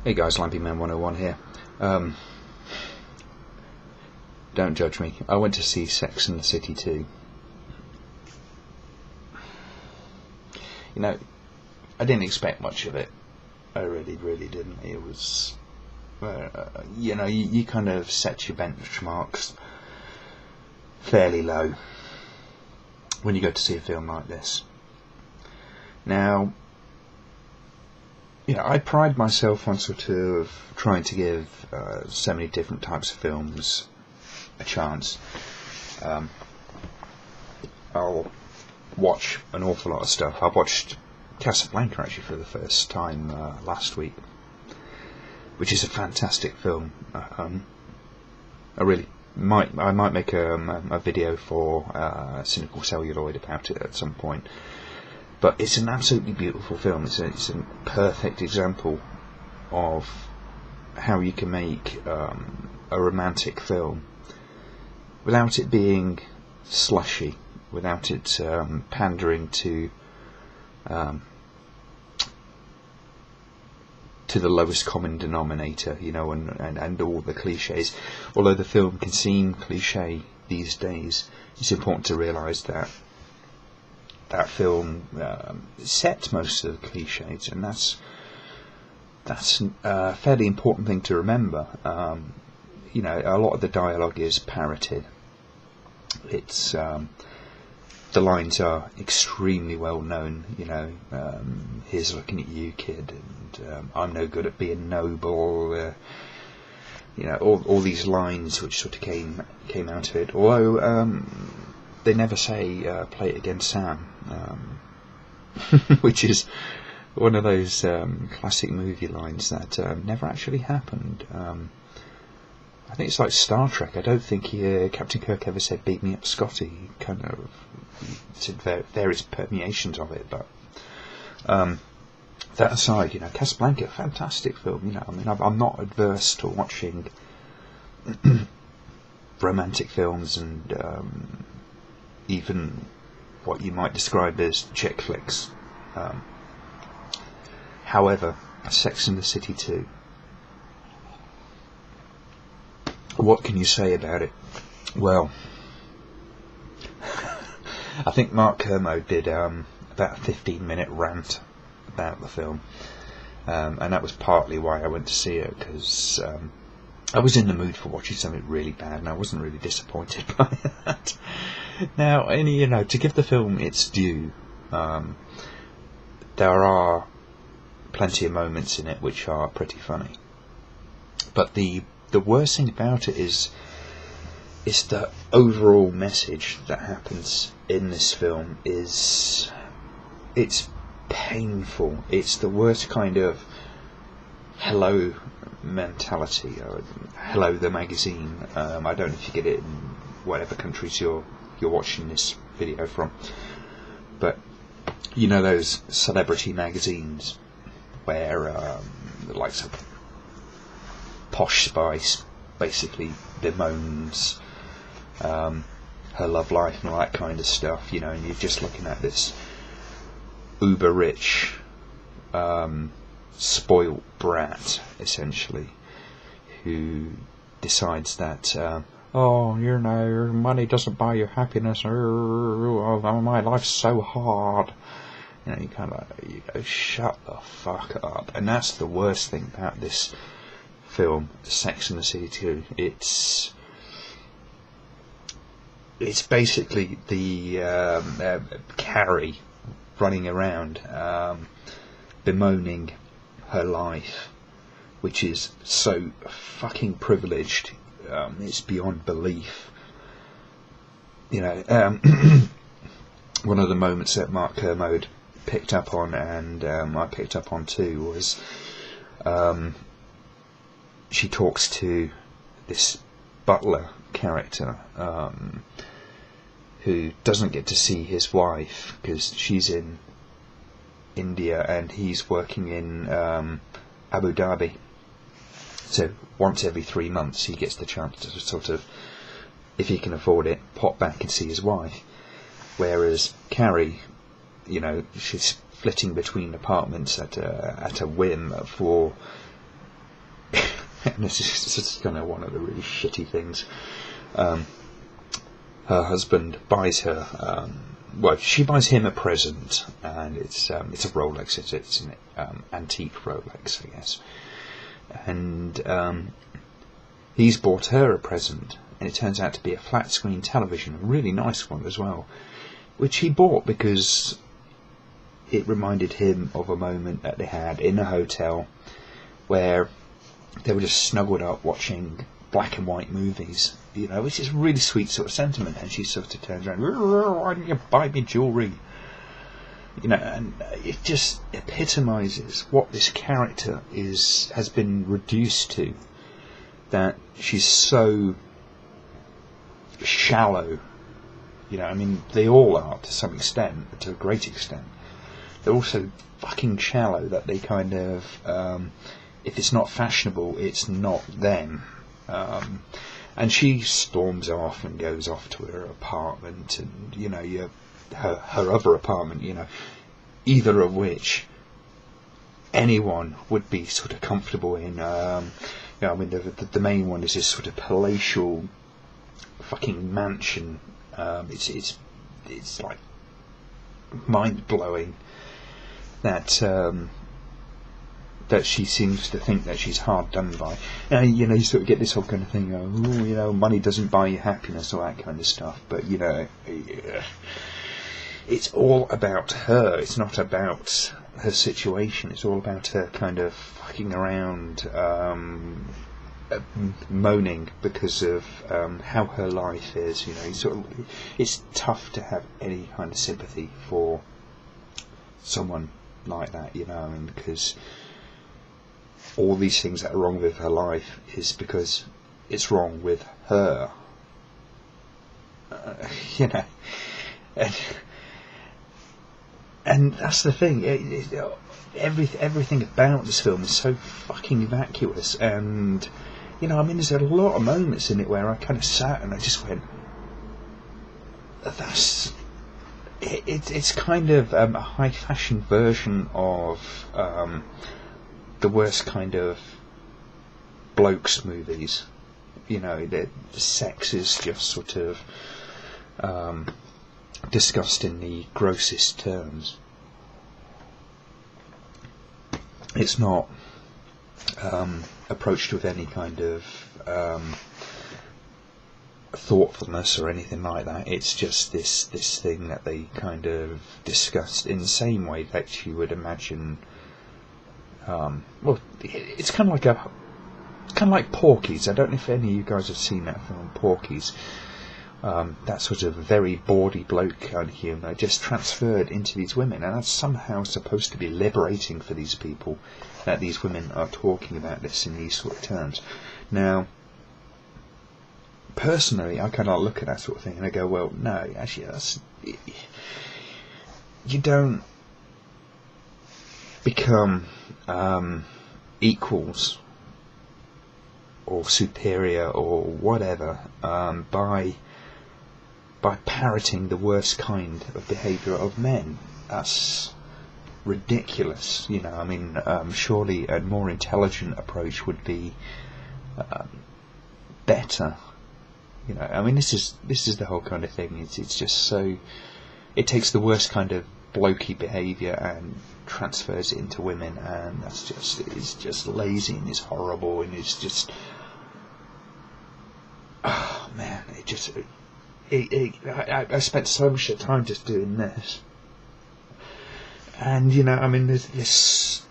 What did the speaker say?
Hey guys, Lampyman 101 here. Don't judge me. I went to see Sex and the City 2. You know, I didn't expect much of it. I really didn't. It was, you kind of set your benchmarks fairly low when you go to see a film like this. Now, I pride myself on sort of trying to give so many different types of films a chance. I'll watch an awful lot of stuff. I watched Casablanca actually for the first time last week, which is a fantastic film. I might make a video for Cynical Celluloid about it at some point. But it's an absolutely beautiful film. It's a perfect example of how you can make a romantic film without it being slushy, without it pandering to the lowest common denominator, and all the cliches. Although the film can seem cliche these days, it's important to realise that film set most of the cliches, and that's a fairly important thing to remember. A lot of the dialogue is parroted. It's the lines are extremely well known. Here's looking at you, kid, and I'm no good at being noble. All these lines which sort of came out of it. Although they never say play it again, Sam, which is one of those classic movie lines that never actually happened. I think it's like Star Trek. I don't think Captain Kirk ever said "beat me up, Scotty." He kind of said various permeations of it, but that aside, Casablanca, fantastic film. I'm not adverse to watching romantic films and even what you might describe as chick flicks. However, Sex and the City 2. What can you say about it? Well, I think Mark Kermode did about a 15-minute rant about the film, and that was partly why I went to see it, because I was in the mood for watching something really bad, and I wasn't really disappointed by that. Now, to give the film its due, there are plenty of moments in it which are pretty funny. But the worst thing about it is the overall message that happens in this film it's painful. It's the worst kind of Hello mentality. Hello the magazine. I don't know if you get it in whatever countries you're watching this video from, but those celebrity magazines where the likes of Posh Spice basically bemoans her love life and all that kind of stuff, and you're just looking at this uber rich spoilt brat, essentially, who decides that your money doesn't buy you happiness. My life's so hard. You kind of shut the fuck up. And that's the worst thing about this film, Sex and the City 2. It's basically the Carrie running around bemoaning her life, which is so fucking privileged. It's beyond belief. One of the moments that Mark Kermode picked up on, and I picked up on too, was she talks to this butler character who doesn't get to see his wife because she's in India and he's working in Abu Dhabi. So once every 3 months he gets the chance to sort of, if he can afford it, pop back and see his wife. Whereas Carrie, she's flitting between apartments at a whim for and this is kind of one of the really shitty things. Her husband buys her. Well, she buys him a present, and it's a Rolex. It's an antique Rolex, I guess. And he's bought her a present, and it turns out to be a flat screen television, a really nice one as well, which he bought because it reminded him of a moment that they had in a hotel where they were just snuggled up watching black and white movies, you know, which is a really sweet sort of sentiment. And she sort of turns around, why didn't you buy me jewellery? You know, and it just epitomises what this character has been reduced to, that she's so shallow. You know, I mean, they all are to some extent, but to a great extent. They're also fucking shallow, that they kind of, if it's not fashionable, it's not them. And she storms off and goes off to her apartment, and, you know, her other apartment, you know, either of which anyone would be sort of comfortable in. You know, I mean, the main one is this sort of palatial fucking mansion. It's like mind blowing that that she seems to think that she's hard done by. And, you know, you sort of get this whole kind of thing, you know, money doesn't buy you happiness, all that kind of stuff. But, you know, it's all about her. It's not about her situation. It's all about her kind of fucking around, moaning because of how her life is. You know, it's tough to have any kind of sympathy for someone like that. You know, I mean, because all these things that are wrong with her life is because it's wrong with her. You know, and that's the thing. Everything about this film is so fucking vacuous, and, you know, I mean, there's a lot of moments in it where I kind of sat and I just went, "That's." It's kind of a high fashion version of the worst kind of blokes movies. You know, the sex is just sort of discussed in the grossest terms. It's not approached with any kind of thoughtfulness or anything like that. It's just this thing that they kind of discussed in the same way that you would imagine. Well, it's kind of like Porky's. I don't know if any of you guys have seen that film, Porky's. That sort of very bawdy bloke kind of humour just transferred into these women, and that's somehow supposed to be liberating for these people, that these women are talking about this in these sort of terms. Now, personally, I kind of look at that sort of thing and I go, well, no, actually, you don't become equals or superior or whatever by parroting the worst kind of behaviour of men. That's ridiculous. You know, I mean, surely a more intelligent approach would be better. You know, I mean, this is the whole kind of thing. It's just so, it takes the worst kind of blokey behaviour and transfers it into women, and it's just lazy and it's horrible, and it's just, oh man, I spent so much time just doing this. And, you know, I mean, there's